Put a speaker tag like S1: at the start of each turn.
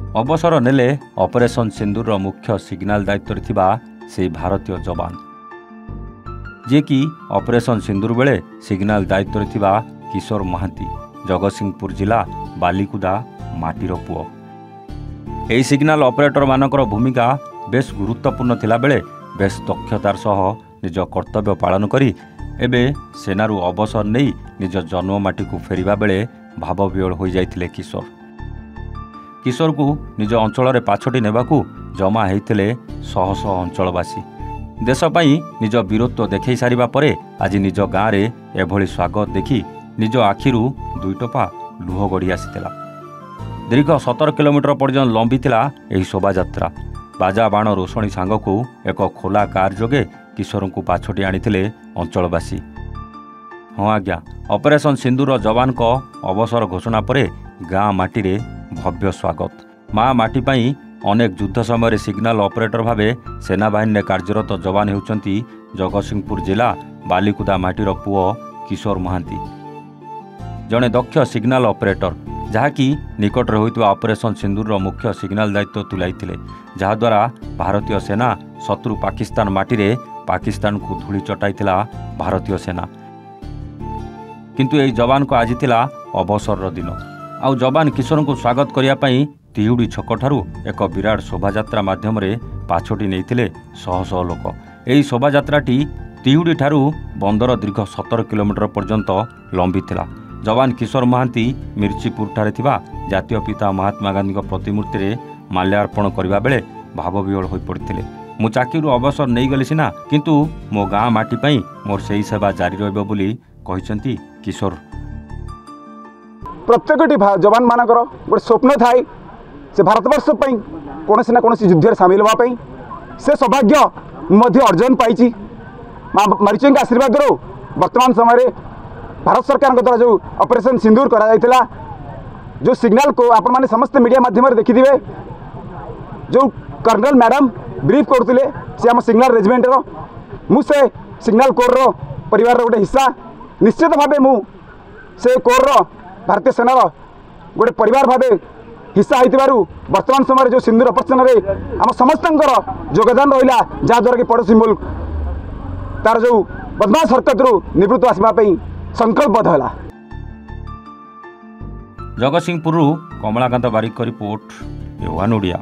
S1: अवसर नेले ऑपरेशन सिंदूर मुख्य सिग्नाल दायित्व थिबा से भारतीय जवान जे कि ऑपरेशन सिंदूर बेले सिग्नाल दायित्व थिबा किशोर महांती जगतसिंहपुर जिला बालिकुदा माटीर पुओ। एही सिग्नाल ऑपरेटर मानकर भूमिका बेस गुरुत्वपूर्ण थिला बेले बेस दक्षतार सह निज कर्तव्य पालन करी एबे सेनारू अवसर नहीं निज जन्ममाटी को फेरिबा बेले भावविह्वल हो जाइथिले किशोर। किशोर को निज अंचल रे पाछटी नेबाकू जमा होइथिले शह शह अंचलवासी। देश पई निज वीरत्व देखै सारिबा परे आज निज गाँव रे एभली स्वागत देखि निज आखिरू दुई टोपा लुह गड़ी आसीथिला। दीर्घ 17 किलोमीटर पर्यंत लंबीथिला एही शोभायात्रा। बाजा बाण रोषणी सांगकू एक खोला कार जोगे किशोर को पाछटी आनिथिले अंचलवासी। हाँ आज्ञा, ऑपरेशन सिंदूर जवान को अवसर घोषणा परे गाँ माटी रे भव्य स्वागत। माँ माटी पई अनेक युद्ध समय सिग्नाल ऑपरेटर भावे सेनाबाहिनी कार्यरत जवान होउचंती जगतसिंहपुर जिला बालिकुदा माटीर पुओ किशोर महांती। जड़े दक्ष सिग्नाल ऑपरेटर जहाँकि निकट होइतवा ऑपरेशन सिंदूर मुख्य सिग्नाल दायित्व तुलाइथिले, जहाद्वारा भारतीय सेना शत्रु पाकिस्तान माटी रे पाकिस्तान को धूली चटाइथिला भारतीय सेना। किंतु एही जवान को आज थिला अवसर दिन। आउ जवान किशोर को स्वागत करिया पई तिहुड़ी छक ठारू एक विराट शोभायात्रा माध्यम रे पाछोटी नेइथिले शह शह लोक। एही शोभायात्राटी तिहुड़ी ठारू बंदर दीर्घ 17 किलोमीटर पर्यंत लंबी थिला। जवान किशोर महांती मिर्चीपुर ठारे थिबा जातीय पिता महात्मा गांधी प्रतिमूर्ति रे माल्यार्पण करबा बेले भावविह्वल होई पड़िथिले। मु चाकरीरू अवसर नहीं गली सिना, किंतु मो गाँ माटी पई मोर सेही सेवा जारी रहबो बोली कहिसंती किशोर।
S2: प्रत्येकटी जवान मानकर गोटे स्वप्न थाए से भारतवर्ष पई कोनोसी ना कोनोसी युद्ध सामिल होवा पई। से सौभाग्य मध्य अर्जन पाइछि। मरीचों के आशीर्वाद रो वर्तमान समय भारत सरकार द्वारा जो ऑपरेशन सिंदूर करा जाइथिला, जो सिग्नल को आपण माने समस्त मीडिया माध्यम देखिथिबे, जो कर्नल मैडम ब्रीफ करथिले से आम सिग्नल रेजिमेंट रो मु से सिग्नल कोर रो परिवार रो गोटे हिस्सा। निश्चित भावे मु से कोर रो भारतीय सेना रो गोटे परिवार भावे हिस्सा होइतिबारु वर्तमान समय जो सिंदूर ऑपरेशन रे आम समस्तंकर योगदान रहिला, जहा द्वारा कि पड़ोसी मुल्क तार जो बदमाश हरकत रू निवृत्त आसवा पई संकल्पबद्ध होला।
S1: जगतसिंहपुर कमलाकांत बारिक रिपोर्ट, वन ओडिया।